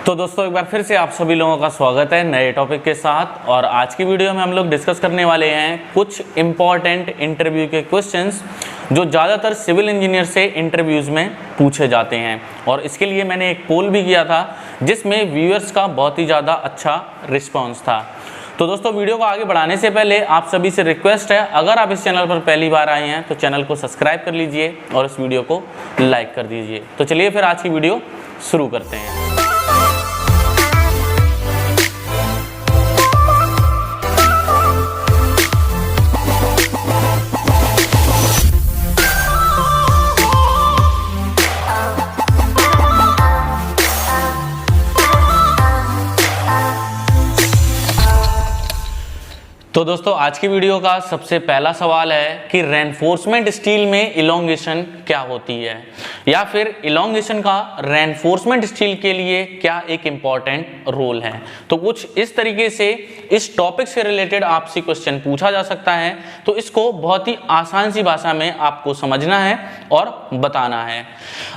तो दोस्तों एक बार फिर से आप सभी लोगों का स्वागत है नए टॉपिक के साथ। और आज की वीडियो में हम लोग डिस्कस करने वाले हैं कुछ इम्पॉर्टेंट इंटरव्यू के क्वेश्चंस जो ज़्यादातर सिविल इंजीनियर से इंटरव्यूज़ में पूछे जाते हैं। और इसके लिए मैंने एक पोल भी किया था जिसमें व्यूअर्स का बहुत ही ज़्यादा अच्छा रिस्पॉन्स था। तो दोस्तों वीडियो को आगे बढ़ाने से पहले आप सभी से रिक्वेस्ट है, अगर आप इस चैनल पर पहली बार आए हैं तो चैनल को सब्सक्राइब कर लीजिए और इस वीडियो को लाइक कर दीजिए। तो चलिए फिर आज की वीडियो शुरू करते हैं। तो दोस्तों आज की वीडियो का सबसे पहला सवाल है कि रेनफोर्समेंट स्टील में इलोंगेशन क्या होती है, या फिर इलोंगेशन का रेनफोर्समेंट स्टील के लिए क्या एक इम्पॉर्टेंट रोल है। तो कुछ इस तरीके से इस टॉपिक से रिलेटेड आपसे क्वेश्चन पूछा जा सकता है, तो इसको बहुत ही आसान सी भाषा में आपको समझना है और बताना है।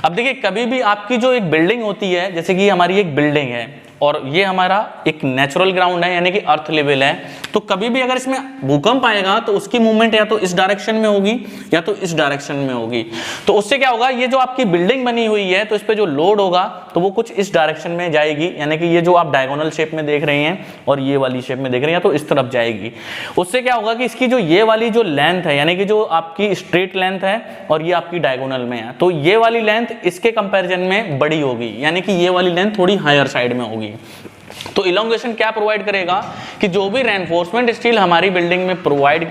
अब देखिए, कभी भी आपकी जो एक बिल्डिंग होती है, जैसे कि हमारी एक बिल्डिंग है और ये हमारा एक नेचुरल ग्राउंड है यानी कि अर्थ लेवल है, तो कभी भी अगर इसमें भूकंप आएगा तो उसकी मूवमेंट या तो इस डायरेक्शन में होगी या तो इस डायरेक्शन में होगी। तो उससे क्या होगा, ये जो आपकी बिल्डिंग बनी हुई है तो इस पे जो लोड होगा तो वो कुछ इस डायरेक्शन में जाएगी, यानी कि ये जो आप डायगोनल शेप में देख रहे हैं और ये वाली शेप में देख रहे हैं तो इस तरफ जाएगी। उससे क्या होगा कि इसकी जो ये वाली जो लेंथ है, यानी कि जो आपकी स्ट्रेट लेंथ है और ये आपकी डायगोनल में है, तो ये वाली लेंथ इसके कंपैरिजन में बड़ी होगी, यानी कि ये वाली लेंथ थोड़ी हायर साइड में होगी। तो इलोंगेशन क्या प्रोवाइड करेगा कि जो भी रेनफोर्समेंट स्टील हमारी बिल्डिंग में प्रोवाइड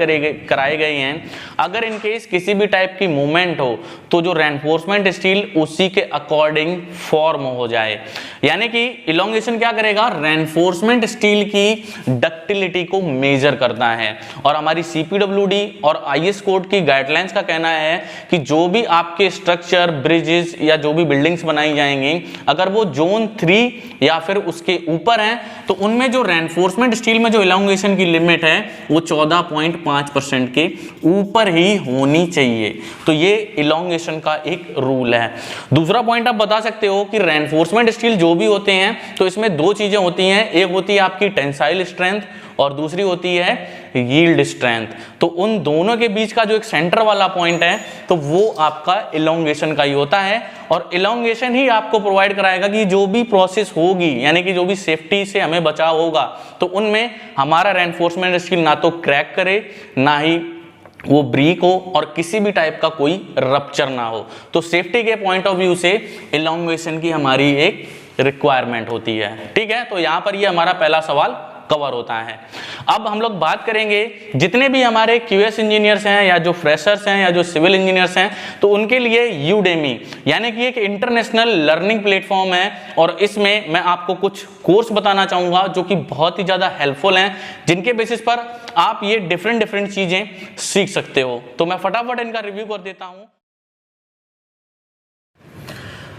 कराए गए हैं, अगर इनकेस किसी भी टाइप की मूवमेंट हो तो जो रेनफोर्समेंट स्टील उसी के अकॉर्डिंग फॉर्म हो जाए। यानी कि इलोंगेशन क्या करेगा, रेनफोर्समेंट स्टील की डक्टिलिटी को मेजर करता है। और हमारी CPWD और IS कोड की गाइडलाइंस का कहना है कि जो भी आपके स्ट्रक्चर, ब्रिजेस या जो भी बिल्डिंग्स बनाई जाएंगी, अगर वो जोन 3 या फिर उसके ऊपर हैं तो उनमें जो रेनफोर्समेंट स्टील में जो इलोंगेशन की लिमिट है वो 14.5% के ऊपर ही होनी चाहिए। तो ये इलोंगेशन का एक रूल है। दूसरा पॉइंट आप बता सकते हो कि रेनफोर्समेंट स्टील जो भी होते हैं तो इसमें दो चीजें होती हैं, एक होती है आपकी टेंसाइल स्ट्रेंथ और दूसरी होती है यील्ड स्ट्रेंथ। तो उन दोनों के बीच का जो एक सेंटर वाला पॉइंट है तो वो आपका इलोंगेशन का ही होता है। और इलोंगेशन ही आपको प्रोवाइड कराएगा कि जो भी प्रोसेस होगी, यानी कि जो भी सेफ्टी से हमें बचाव होगा, तो उनमें हमारा रेनफोर्समेंट स्टील ना तो क्रैक करे, ना ही वो ब्रीक हो और किसी भी टाइप का कोई रप्चर ना हो। तो सेफ्टी के पॉइंट ऑफ व्यू से इलोंगेशन की हमारी एक रिक्वायरमेंट होती है। ठीक है, तो यहां पर ये हमारा पहला सवाल कवर होता है। अब हम लोग बात करेंगे जितने भी हमारे QS इंजीनियर्स हैं या जो फ्रेशर्स हैं या जो सिविल इंजीनियर्स हैं, तो उनके लिए यूडेमी यानी कि एक इंटरनेशनल लर्निंग प्लेटफॉर्म है। और इसमें मैं आपको कुछ कोर्स बताना चाहूंगा जो कि बहुत ही ज्यादा हेल्पफुल हैं, जिनके बेसिस पर आप ये डिफरेंट चीजें सीख सकते हो। तो मैं फटाफट इनका रिव्यू कर देता हूं।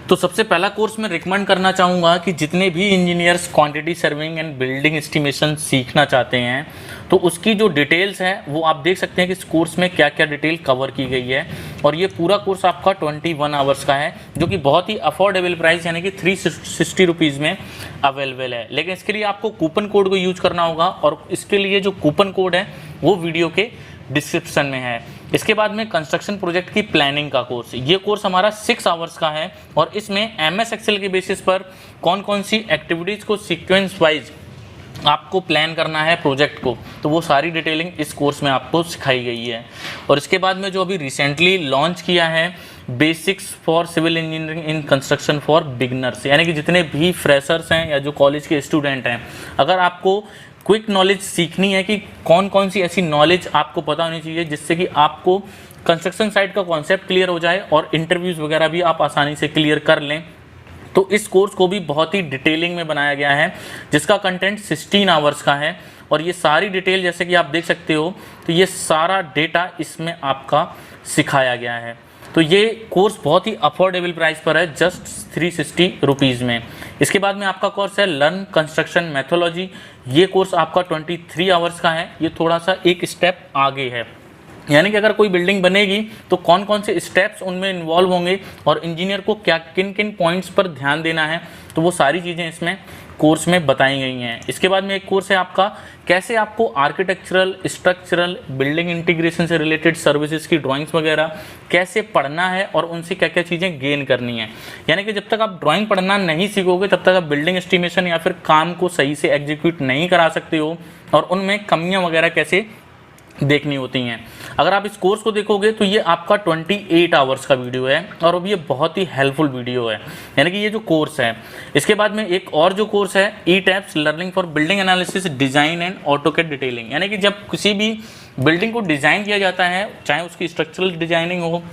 तो सबसे पहला कोर्स मैं रिकमेंड करना चाहूँगा कि जितने भी engineers quantity serving and building estimation सीखना चाहते हैं तो उसकी जो डिटेल्स है वो आप देख सकते हैं कि इस कोर्स में क्या क्या डिटेल कवर की गई है। और ये पूरा कोर्स आपका 21 आवर्स का है, जो कि बहुत ही अफोर्डेबल प्राइस यानी कि 360 रुपीज़ में अवेलेबल है। लेकिन इसके लिए आपको कूपन कोड को यूज करना होगा और इसके लिए जो कूपन कोड है वो वीडियो के डिस्क्रिप्शन में है। इसके बाद में कंस्ट्रक्शन प्रोजेक्ट की प्लानिंग का कोर्स, ये कोर्स हमारा 6 आवर्स का है और इसमें MS एक्सेल के बेसिस पर कौन कौन सी एक्टिविटीज़ को सीक्वेंस वाइज आपको प्लान करना है प्रोजेक्ट को, तो वो सारी डिटेलिंग इस कोर्स में आपको सिखाई गई है। और इसके बाद में जो अभी रिसेंटली लॉन्च किया है basics for civil engineering in construction for beginners, यानी कि जितने भी फ्रेशर्स हैं या जो कॉलेज के स्टूडेंट हैं, अगर आपको क्विक नॉलेज सीखनी है कि कौन कौन सी ऐसी नॉलेज आपको पता होनी चाहिए जिससे कि आपको कंस्ट्रक्शन साइट का कॉन्सेप्ट क्लियर हो जाए और इंटरव्यूज़ वगैरह भी आप आसानी से क्लियर कर लें, तो इस कोर्स को भी बहुत ही डिटेलिंग में बनाया गया है, जिसका कंटेंट 16 आवर्स का है। और ये सारी डिटेल जैसे कि आप देख सकते हो, तो ये सारा डेटा इसमें आपका सिखाया गया है। तो ये कोर्स बहुत ही अफोर्डेबल प्राइस पर है, जस्ट 360 रुपीज़ में। इसके बाद में आपका कोर्स है लर्न कंस्ट्रक्शन मैथोलॉजी। ये कोर्स आपका 23 आवर्स का है, ये थोड़ा सा एक स्टेप आगे है। यानी कि अगर कोई बिल्डिंग बनेगी तो कौन कौन से स्टेप्स उनमें इन्वॉल्व होंगे और इंजीनियर को क्या किन किन पॉइंट्स पर ध्यान देना है, तो वो सारी चीज़ें इसमें कोर्स में बताई गई हैं। इसके बाद में एक कोर्स है आपका कैसे आपको आर्किटेक्चरल, स्ट्रक्चरल, बिल्डिंग इंटीग्रेशन से रिलेटेड सर्विसेज की ड्राइंग्स वगैरह कैसे पढ़ना है और उनसे क्या क्या चीज़ें गेन करनी है। यानी कि जब तक आप ड्राइंग पढ़ना नहीं सीखोगे तब तक आप बिल्डिंग एस्टिमेशन या फिर काम को सही से एग्जीक्यूट नहीं करा सकते हो और उनमें कमियाँ वगैरह कैसे देखनी होती हैं। अगर आप इस कोर्स को देखोगे तो ये आपका 28 आवर्स का वीडियो है और अब ये बहुत ही हेल्पफुल वीडियो है, यानी कि ये जो कोर्स है। इसके बाद में एक और जो कोर्स है ETABS learning for building analysis design and AutoCAD detailing, यानी कि जब किसी भी बिल्डिंग को डिज़ाइन किया जाता है, चाहे उसकी स्ट्रक्चरल डिजाइनिंग हो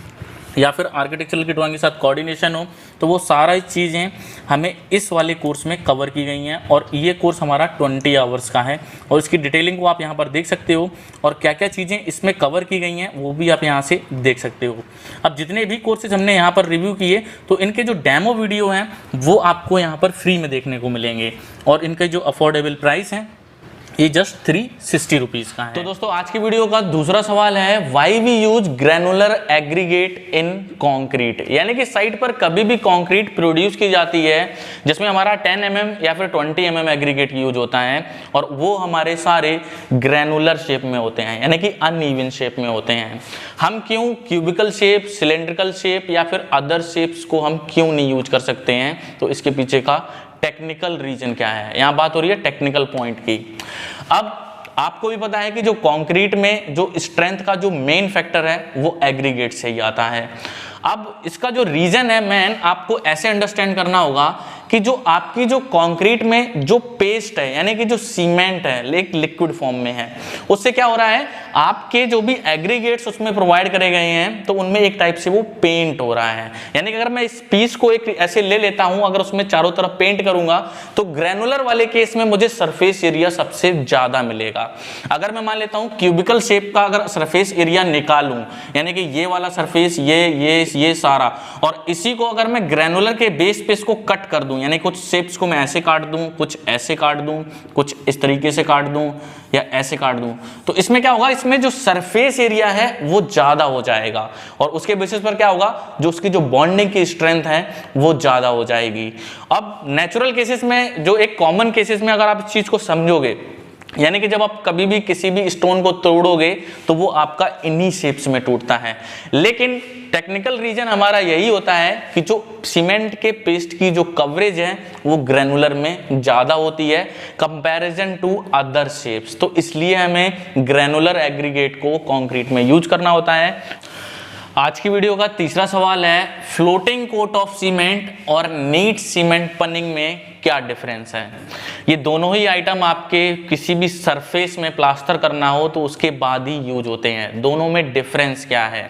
या फिर आर्किटेक्चरल की ड्राइंग के साथ कोऑर्डिनेशन हो, तो वो सारा चीज़ें हमें इस वाले कोर्स में कवर की गई हैं और ये कोर्स हमारा 20 आवर्स का है और इसकी डिटेलिंग को आप यहाँ पर देख सकते हो और क्या क्या चीज़ें इसमें कवर की गई हैं वो भी आप यहाँ से देख सकते हो। अब जितने भी कोर्सेज हमने यहाँ पर रिव्यू किए तो इनके जो डेमो वीडियो हैं वो आपको यहाँ पर फ्री में देखने को मिलेंगे और इनके जो अफोर्डेबल प्राइस हैं ये जस्ट 360 रुपीज़ का है। तो दोस्तों आज की वीडियो का दूसरा सवाल है why we use granular aggregate in concrete, यानी कि साइट पर कभी भी कॉन्क्रीट प्रोड्यूस की जाती है जिसमें हमारा 10 mm या फिर 20 mm एग्रीगेट यूज होता है और वो हमारे सारे ग्रेनुलर शेप में होते हैं, यानी कि अनइवन शेप में होते हैं। हम क्यों क्यूबिकल शेप, सिलेंड्रिकल शेप या फिर अदर शेप्स को हम क्यों नहीं यूज कर सकते हैं, तो इसके पीछे का टेक्निकल रीजन क्या है। यहां बात हो रही है टेक्निकल पॉइंट की। अब आपको भी पता है कि जो कंक्रीट में जो स्ट्रेंथ का जो मेन फैक्टर है वो एग्रीगेट से ही आता है। अब इसका जो रीजन है मेन आपको ऐसे अंडरस्टैंड करना होगा कि जो आपकी जो कंक्रीट में जो पेस्ट है यानी कि जो सीमेंट है एक लिक्विड फॉर्म में है, उससे क्या हो रहा है आपके जो भी एग्रीगेट्स उसमें प्रोवाइड करे गए हैं तो उनमें एक टाइप से वो पेंट हो रहा है। यानी कि अगर मैं इस पीस को एक ऐसे ले लेता हूं, अगर उसमें चारों तरफ पेंट करूंगा तो ग्रेनुलर वाले केस में मुझे सरफेस एरिया सबसे ज्यादा मिलेगा। अगर मैं मान लेता हूं क्यूबिकल शेप का अगर सरफेस एरिया निकालूं, यानी कि ये वाला सरफेस ये सारा, और इसी को अगर मैं ग्रेनुलर के बेस पे इसको कट कर दूं, यानी कुछ शेप्स को मैं ऐसे काट दूं, कुछ ऐसे काट दूं, कुछ इस तरीके से काट दूं या ऐसे काट दूं, तो इसमें क्या होगा, इसमें जो सरफेस एरिया है वो ज्यादा हो जाएगा और उसके बेसिस पर क्या होगा, जो उसकी जो बॉन्डिंग की स्ट्रेंथ है वो ज्यादा हो जाएगी। अब नेचुरल केसेस में, जो एक कॉमन केसेस में अगर आप इस चीज को समझोगे, यानी कि जब आप कभी भी किसी भी स्टोन को तोड़ोगे तो वो आपका इन्हीं शेप्स में टूटता है, लेकिन टेक्निकल रीजन हमारा यही होता है कि जो सीमेंट के पेस्ट की जो कवरेज है वो ग्रेनुलर में ज्यादा होती है कंपैरिजन टू अदर शेप्स, तो इसलिए हमें ग्रेनुलर एग्रीगेट को कंक्रीट में यूज करना होता है। आज की वीडियो का तीसरा सवाल है फ्लोटिंग कोट ऑफ सीमेंट और नीट सीमेंट पनिंग में क्या डिफरेंस है। ये दोनों ही आइटम आपके किसी भी सरफेस में प्लास्टर करना हो तो उसके बाद ही यूज होते हैं, दोनों में डिफरेंस क्या है।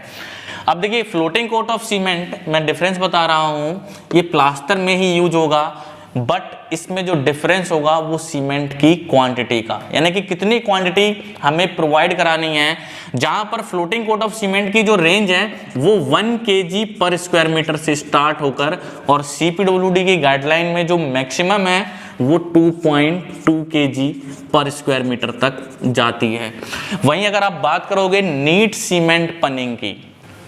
अब देखिए फ्लोटिंग कोट ऑफ सीमेंट मैं डिफरेंस बता रहा हूं, ये प्लास्टर में ही यूज होगा, बट इसमें जो डिफरेंस होगा वो सीमेंट की क्वांटिटी का, यानी कि कितनी क्वांटिटी हमें प्रोवाइड करानी है। जहां पर फ्लोटिंग कोट ऑफ सीमेंट की जो रेंज है वो 1 kg पर स्क्वायर मीटर से स्टार्ट होकर और CPWD की गाइडलाइन में जो मैक्सिमम है वो 2.2 kg पर स्क्वायर मीटर तक जाती है। वहीं अगर आप बात करोगे नीट सीमेंट पनिंग की,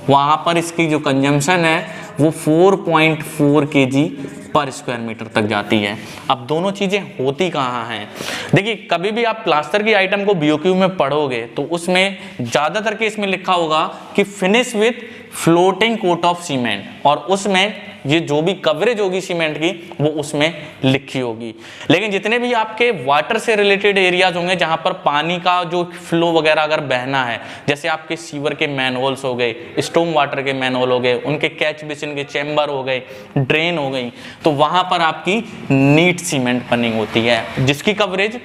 वहां पर इसकी जो कंजम्पशन है वो 4.4 kg पर स्क्वायर मीटर तक जाती है। अब दोनों चीजें होती कहाँ हैं, देखिए कभी भी आप प्लास्टर की आइटम को BOQ में पढ़ोगे तो उसमें ज्यादातर केस में लिखा होगा कि finish with floating coat of cement, और उसमें ये जो भी कवरेज होगी सीमेंट की वो उसमें लिखी होगी। लेकिन जितने भी आपके वाटर से रिलेटेड एरियाज होंगे जहां पर पानी का जो फ्लो वगैरह अगर बहना है, जैसे आपके सीवर के मैनहोल्स हो गए, स्टॉर्म वाटर के मैनहोल हो गए, उनके कैच बेसिन के चैम्बर हो गए, ड्रेन हो गई, तो वहां पर आपकी नीट सीमेंट पनिंग होती है जिसकी कवरेज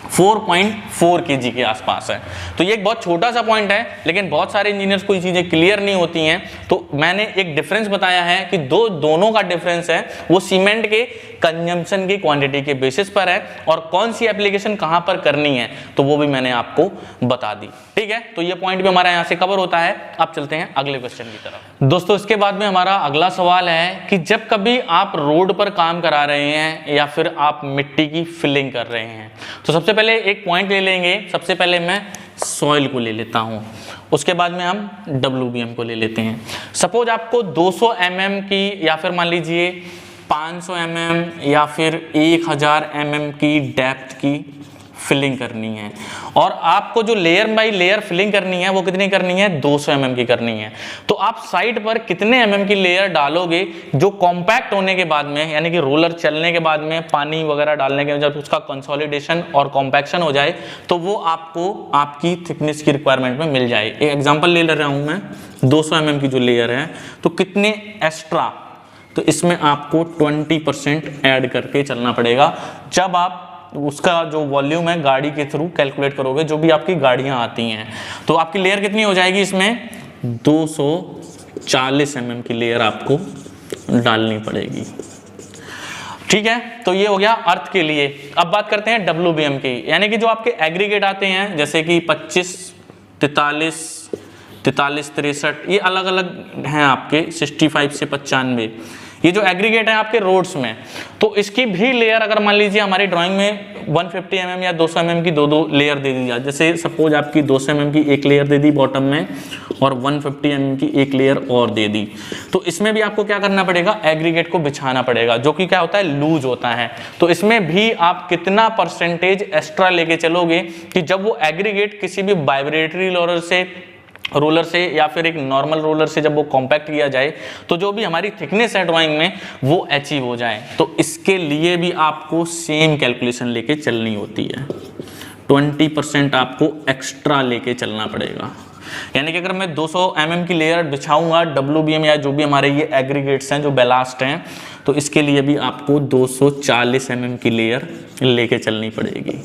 4.4 kg के आसपास है। तो ये एक बहुत छोटा सा पॉइंट है, लेकिन बहुत सारे इंजीनियर्स को ये चीजें क्लियर नहीं होती हैं, तो मैंने एक डिफरेंस बताया है कि दोनों का डिफरेंस है वो सीमेंट के कंजम्पशन की क्वांटिटी के बेसिस पर है, और कौन सी एप्लीकेशन कहां पर करनी है तो वो भी मैंने आपको बता दी। ठीक है, तो ये पॉइंट भी हमारा यहाँ से कवर होता है। अब चलते हैं अगले क्वेश्चन की तरफ। दोस्तों इसके बाद में हमारा अगला सवाल है कि जब कभी आप रोड पर काम करा रहे हैं या फिर आप मिट्टी की फिलिंग कर रहे हैं, तो सबसे पहले एक पॉइंट ले लेंगे। सबसे पहले मैं सॉइल को ले लेता हूँ, उसके बाद में हम WBM को ले लेते हैं। सपोज आपको 200 mm की या फिर मान लीजिए 500 mm या फिर 1000 mm की डेप्थ की फिलिंग करनी है, और आपको जो लेयर बाई लेयर फिलिंग करनी है वो कितनी करनी है, 200 mm की करनी है। तो आप साइड पर कितने mm की लेयर डालोगे जो कॉम्पैक्ट होने के बाद में, यानी कि रोलर चलने के बाद में पानी वगैरह डालने के बाद जब उसका कंसोलिडेशन और कॉम्पैक्शन हो जाए तो वो आपको आपकी थिकनेस की रिक्वायरमेंट में मिल जाए। एक एग्जाम्पल ले रहा हूँ मैं, 200 mm की जो लेयर है तो कितने एक्स्ट्रा, तो इसमें आपको 20% ऐड करके चलना पड़ेगा जब आप उसका जो वॉल्यूम है गाड़ी के थ्रू कैलकुलेट करोगे, जो भी आपकी गाड़ियां आती हैं। तो आपकी लेयर कितनी हो जाएगी, इसमें 240 mm की लेयर आपको डालनी पड़ेगी। ठीक है, तो ये हो गया अर्थ के लिए। अब बात करते हैं WBM की, यानी कि जो आपके एग्रीगेट आते हैं जैसे कि 25, 43, 63, ये अलग अलग हैं आपके 65 से 95, ये जो एग्रीगेट है आपके रोड्स में। तो इसकी भी लेयर अगर मान लीजिए हमारी ड्राइंग में 150 mm या 200 mm की दो लेयर दे दी जाए, जैसे सपोज आपकी 200 mm की एक लेयर दे दी बॉटम में और 150 mm की एक लेयर और दे दी, तो इसमें भी आपको क्या करना पड़ेगा, एग्रीगेट को बिछाना पड़ेगा, जो कि क्या होता है, लूज होता है। तो इसमें भी आप कितना परसेंटेज एक्स्ट्रा लेके चलोगे कि जब वो एग्रीगेट किसी भी वाइब्रेटरी रोलर से या फिर एक नॉर्मल रोलर से जब वो कॉम्पैक्ट किया जाए तो जो भी हमारी थिकनेस है ड्राइंग में वो अचीव हो जाए। तो इसके लिए भी आपको सेम कैलकुलेशन लेके चलनी होती है, 20% आपको एक्स्ट्रा लेके चलना पड़ेगा। यानी कि अगर मैं 200 mm की लेयर बिछाऊंगा WBM या जो भी हमारे ये एग्रीगेट्स हैं जो बेलास्ट हैं, तो इसके लिए भी आपको 240 mm की लेयर लेके चलनी पड़ेगी।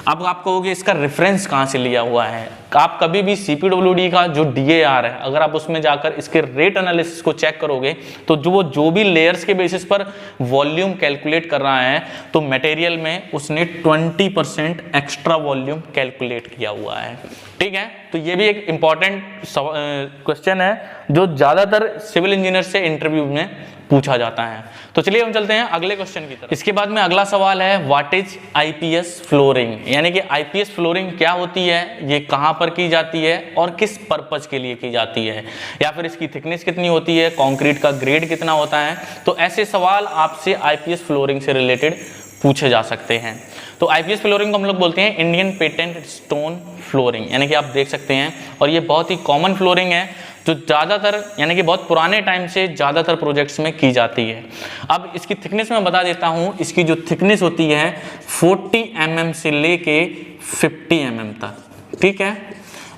अब आप कहोगे इसका रेफरेंस कहाँ से लिया हुआ है, आप कभी भी CPWD का जो DAR है अगर आप उसमें जाकर इसके रेट एनालिसिस को चेक करोगे तो जो भी लेयर्स के बेसिस पर वॉल्यूम कैलकुलेट कर रहा है तो मटेरियल में उसने 20% एक्स्ट्रा वॉल्यूम कैलकुलेट किया हुआ है। ठीक है, तो ये भी एक इंपॉर्टेंट क्वेश्चन है जो ज्यादातर सिविल इंजीनियर से इंटरव्यू में पूछा जाता है। तो चलिए हम चलते हैं अगले क्वेश्चन की तरफ। इसके बाद में अगला सवाल है व्हाट इज IPS फ्लोरिंग, यानी कि IPS फ्लोरिंग क्या होती है, ये कहां पर की जाती है और किस पर्पज के लिए की जाती है, या फिर इसकी थिकनेस कितनी होती है, कंक्रीट का ग्रेड कितना होता है। तो ऐसे सवाल आपसे IPS फ्लोरिंग से रिलेटेड पूछे जा सकते हैं। तो IPS फ्लोरिंग को हम लोग बोलते हैं इंडियन पेटेंट स्टोन फ्लोरिंग, यानी कि आप देख सकते हैं, और ये बहुत ही कॉमन फ्लोरिंग है जो ज़्यादातर यानी कि बहुत पुराने टाइम से ज़्यादातर प्रोजेक्ट्स में की जाती है। अब इसकी थिकनेस मैं बता देता हूँ, इसकी जो थिकनेस होती है 40 mm से लेके 50 mm तक। ठीक है,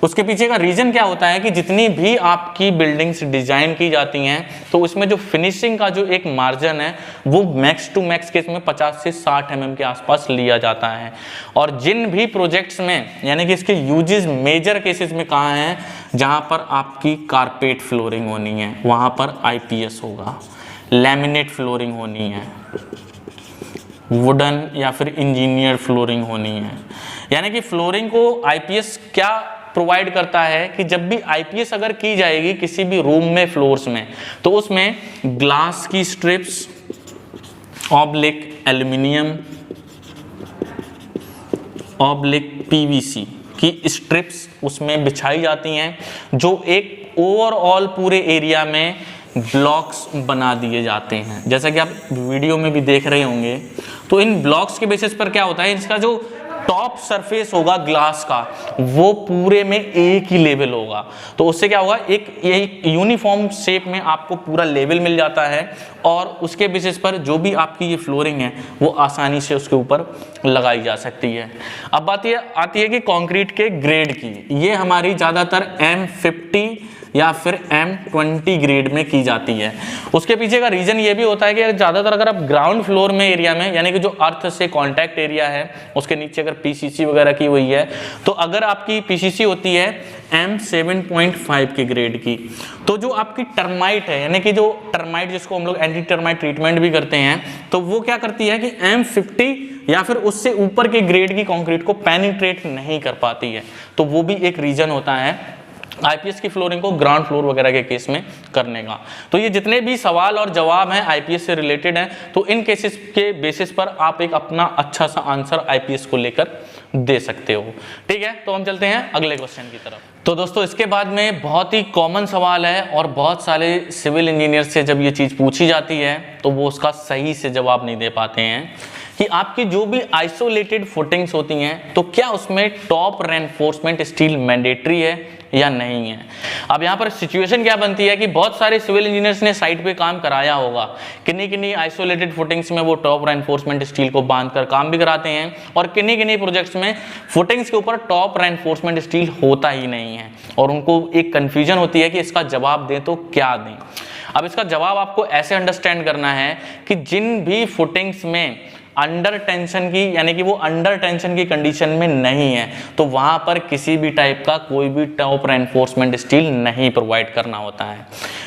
उसके पीछे का रीजन क्या होता है कि जितनी भी आपकी बिल्डिंग्स डिजाइन की जाती हैं तो उसमें जो फिनिशिंग का जो एक मार्जिन है वो मैक्स टू मैक्स केस में 50 से 60 mm के आसपास लिया जाता है। और जिन भी प्रोजेक्ट्स में यानी कि इसके यूजेस मेजर केसेस में कहाँ हैं, जहाँ पर आपकी कारपेट फ्लोरिंग होनी है वहाँ पर IPS होगा, लैमिनेट फ्लोरिंग होनी है, वुडन या फिर इंजीनियर फ्लोरिंग होनी है। यानी कि फ्लोरिंग को IPS क्या प्रोवाइड करता है कि जब भी IPS अगर की जाएगी किसी भी रूम में फ्लोर्स में तो उसमें ग्लास की strips oblique aluminium oblique PVC की स्ट्रिप्स उसमें बिछाई जाती हैं जो एक ओवरऑल पूरे एरिया में ब्लॉक्स बना दिए जाते हैं। जैसा कि आप वीडियो में भी देख रहे होंगे, तो इन ब्लॉक्स के बेसिस पर क्या होता है, इसका जो टॉप सरफेस होगा ग्लास का वो पूरे में एक ही लेवल होगा। तो उससे क्या होगा, एक यूनिफॉर्म शेप में आपको पूरा लेवल मिल जाता है और उसके बेसिस पर जो भी आपकी ये फ्लोरिंग है वो आसानी से उसके ऊपर लगाई जा सकती है। अब बात ये आती है कि कंक्रीट के ग्रेड की, ये हमारी ज़्यादातर M50 या फिर M20 ग्रेड में की जाती है। उसके पीछे का रीजन ये भी होता है कि ज़्यादातर अगर आप ग्राउंड फ्लोर में एरिया में यानी कि जो अर्थ से कांटेक्ट एरिया है उसके नीचे अगर PCC वगैरह की हुई है तो अगर आपकी PCC होती है M7.5 के ग्रेड की, तो जो आपकी टर्माइट है यानी कि जो टर्माइट जिसको हम लोग एंटी टर्माइट ट्रीटमेंट भी करते हैं तो वो क्या करती है कि M50 या फिर उससे ऊपर के ग्रेड की कंक्रीट को पेनिट्रेट नहीं कर पाती है। तो वो भी एक रीजन होता है आईपीएस की फ्लोरिंग को ग्राउंड फ्लोर वगैरह के केस में करने का। तो ये जितने भी सवाल और जवाब हैं आईपीएस से रिलेटेड हैं, तो इन केसेस के बेसिस पर आप एक अपना अच्छा सा आंसर आईपीएस को लेकर दे सकते हो। ठीक है, तो हम चलते हैं अगले क्वेश्चन की तरफ। तो दोस्तों इसके बाद में बहुत ही कॉमन सवाल है और बहुत सारे सिविल इंजीनियर से जब ये चीज़ पूछी जाती है तो वो उसका सही से जवाब नहीं दे पाते हैं कि आपकी जो भी आइसोलेटेड फुटिंग्स होती हैं तो क्या उसमें टॉप रेनफोर्समेंट स्टील मैंडेटरी है या नहीं है। अब यहाँ पर सिचुएशन क्या बनती है कि बहुत सारे सिविल इंजीनियर्स ने साइट पे काम कराया होगा, किन्हीं किन्हीं आइसोलेटेड फुटिंग्स में वो टॉप रेनफोर्समेंट स्टील को बांधकर काम भी कराते हैं और किन्हीं किन्हीं प्रोजेक्ट्स में फुटिंग्स के ऊपर टॉप रेनफोर्समेंट स्टील होता ही नहीं है और उनको एक कंफ्यूजन होती है कि इसका जवाब दें तो क्या दें। अब इसका जवाब आपको ऐसे अंडरस्टैंड करना है कि जिन भी फुटिंग्स में अंडर टेंशन की यानी कि वो अंडर टेंशन की कंडीशन में नहीं है तो वहां पर किसी भी टाइप का कोई भी टॉप रेनफोर्समेंट स्टील नहीं प्रोवाइड करना होता है।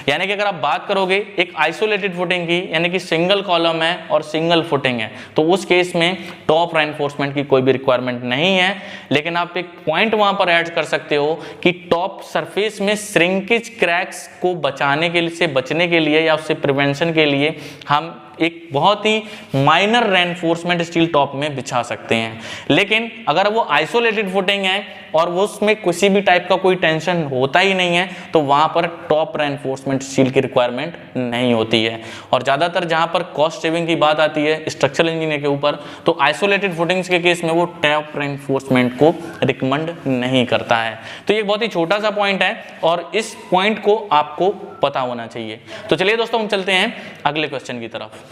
यानी कि अगर आप बात करोगे एक आइसोलेटेड फुटिंग की यानी कि सिंगल कॉलम है और सिंगल फुटिंग है तो उस केस में टॉप रेनफोर्समेंट की कोई भी रिक्वायरमेंट नहीं है, लेकिन आप एक पॉइंट वहां पर ऐड कर सकते हो कि टॉप सरफेस में श्रिंकेज क्रैक्स को बचने के लिए या उससे प्रिवेंशन के लिए हम एक बहुत ही माइनर रेनफोर्समेंट स्टील टॉप में बिछा सकते हैं। लेकिन अगर वो आइसोलेटेड फुटिंग है और वो उसमें किसी भी टाइप का कोई टेंशन होता ही नहीं है तो वहां पर टॉप रेनफोर्समेंट स्टील की रिक्वायरमेंट नहीं होती है। और ज्यादातर जहां पर कॉस्ट सेविंग की बात आती है स्ट्रक्चरल इंजीनियर के ऊपर तो आइसोलेटेड फुटिंग्स के केस में वो टॉप रेनफोर्समेंट को रिकमेंड नहीं करता है। तो ये बहुत ही छोटा सा पॉइंट है और इस पॉइंट को आपको पता होना चाहिए। तो चलिए दोस्तों हम चलते हैं अगले क्वेश्चन की तरफ।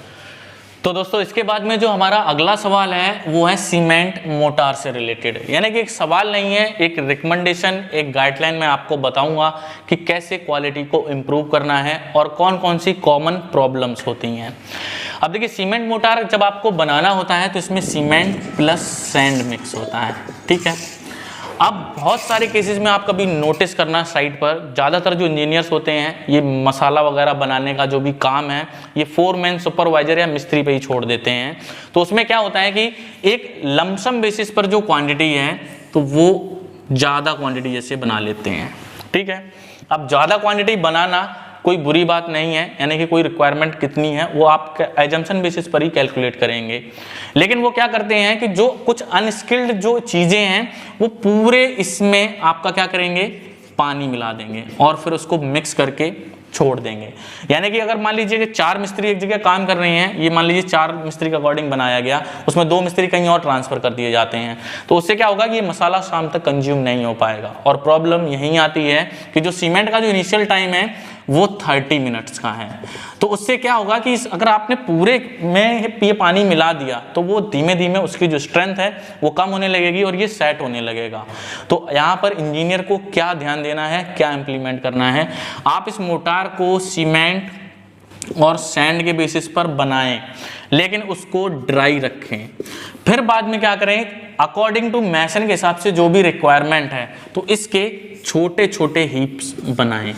तो दोस्तों इसके बाद में जो हमारा अगला सवाल है वो है सीमेंट मोटार से रिलेटेड, यानी कि एक सवाल नहीं है, एक रिकमेंडेशन, एक गाइडलाइन मैं आपको बताऊंगा कि कैसे क्वालिटी को इम्प्रूव करना है और कौन कौन सी कॉमन प्रॉब्लम्स होती हैं। अब देखिए सीमेंट मोटार जब आपको बनाना होता है तो इसमें सीमेंट प्लस सैंड मिक्स होता है। ठीक है, अब बहुत सारे केसेस में आप कभी नोटिस करना साइट पर ज़्यादातर जो इंजीनियर्स होते हैं ये मसाला वगैरह बनाने का जो भी काम है ये फोरमैन सुपरवाइजर या मिस्त्री पे ही छोड़ देते हैं। तो उसमें क्या होता है कि एक लमसम बेसिस पर जो क्वांटिटी है तो वो ज़्यादा क्वांटिटी जैसे बना लेते हैं। ठीक है, अब ज़्यादा क्वांटिटी बनाना कोई बुरी बात नहीं है, यानी कि कोई रिक्वायरमेंट कितनी है वो आप एजम्पशन बेसिस पर ही कैलकुलेट करेंगे। लेकिन वो क्या करते हैं कि जो कुछ अनस्किल्ड जो चीज़ें हैं वो पूरे इसमें आपका क्या करेंगे, पानी मिला देंगे और फिर उसको मिक्स करके छोड़ देंगे। यानी कि अगर मान लीजिए कि 4 मिस्त्री एक जगह काम कर रहे हैं, ये मान लीजिए 4 मिस्त्री का अकॉर्डिंग बनाया गया, उसमें 2 मिस्त्री कहीं और ट्रांसफर कर दिए जाते हैं तो उससे क्या होगा कि ये मसाला शाम तक कंज्यूम नहीं हो पाएगा। और प्रॉब्लम यहीं आती है कि जो सीमेंट का जो इनिशियल टाइम है वो 30 मिनट्स का है। तो उससे क्या होगा कि अगर आपने पूरे में ये पानी मिला दिया तो वो धीमे धीमे उसकी जो स्ट्रेंथ है वो कम होने लगेगी और ये सेट होने लगेगा। तो यहाँ पर इंजीनियर को क्या ध्यान देना है, क्या इंप्लीमेंट करना है, आप इस मोटार को सीमेंट और सैंड के बेसिस पर बनाएं लेकिन उसको ड्राई रखें। फिर बाद में क्या करें, अकॉर्डिंग टू मैसन के हिसाब से जो भी रिक्वायरमेंट है तो इसके छोटे छोटे हीप्स बनाएं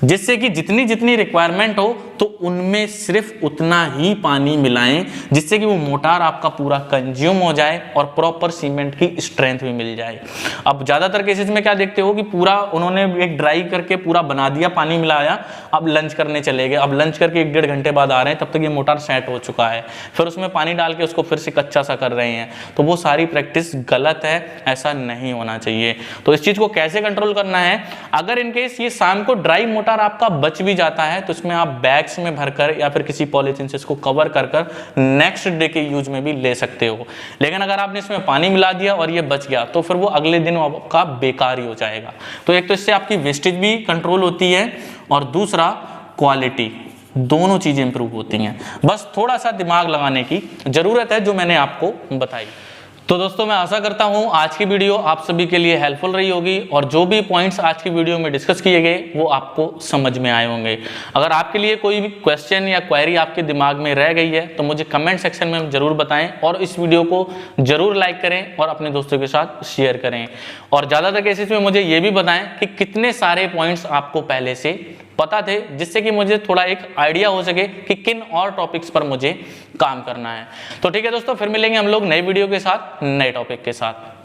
जिससे कि जितनी जितनी रिक्वायरमेंट हो तो उनमें सिर्फ उतना ही पानी मिलाएं जिससे कि वो मोटार आपका पूरा कंज्यूम हो जाए और प्रॉपर सीमेंट की स्ट्रेंथ भी मिल जाए। अब ज़्यादातर केसेस में क्या देखते हो कि पूरा उन्होंने एक ड्राई करके पूरा बना दिया, पानी मिलाया, अब लंच करने चले गए, अब लंच करके 1-1.5 घंटे बाद आ रहे हैं, तब तक ये मोटार सेट हो चुका है, फिर उसमें पानी डाल के उसको फिर से कच्चा सा कर रहे हैं। तो वो सारी प्रैक्टिस गलत है, ऐसा नहीं होना चाहिए। तो इस चीज़ को कैसे कंट्रोल करना है, अगर इनकेस ये शाम को ड्राई मोटार आपका बच भी जाता है तो इसमें आप बैग्स में भरकर या फिर किसी पॉलीथीन से इसको कवर कर कर नेक्स्ट डे के यूज में भी ले सकते हो। लेकिन अगर आपने इसमें पानी मिला दिया और ये बच गया तो फिर वो अगले दिन आपका बेकार ही हो जाएगा। तो एक तो इससे आपकी वेस्टेज भी कंट्रोल होती है और दूसरा क्वालिटी, दोनों चीजें इंप्रूव होती हैं। बस थोड़ा सा दिमाग लगाने की जरूरत है जो मैंने आपको बताई। तो दोस्तों मैं आशा करता हूं आज की वीडियो आप सभी के लिए हेल्पफुल रही होगी और जो भी पॉइंट्स आज की वीडियो में डिस्कस किए गए वो आपको समझ में आए होंगे। अगर आपके लिए कोई भी क्वेश्चन या क्वेरी आपके दिमाग में रह गई है तो मुझे कमेंट सेक्शन में जरूर बताएं और इस वीडियो को जरूर लाइक करें और अपने दोस्तों के साथ शेयर करें। और ज़्यादातर केसेस में मुझे ये भी बताएं कि कितने सारे पॉइंट्स आपको पहले से पता थे, जिससे कि मुझे थोड़ा एक आइडिया हो सके कि किन और टॉपिक्स पर मुझे काम करना है। तो ठीक है दोस्तों, फिर मिलेंगे हम लोग नई वीडियो के साथ, नए टॉपिक के साथ।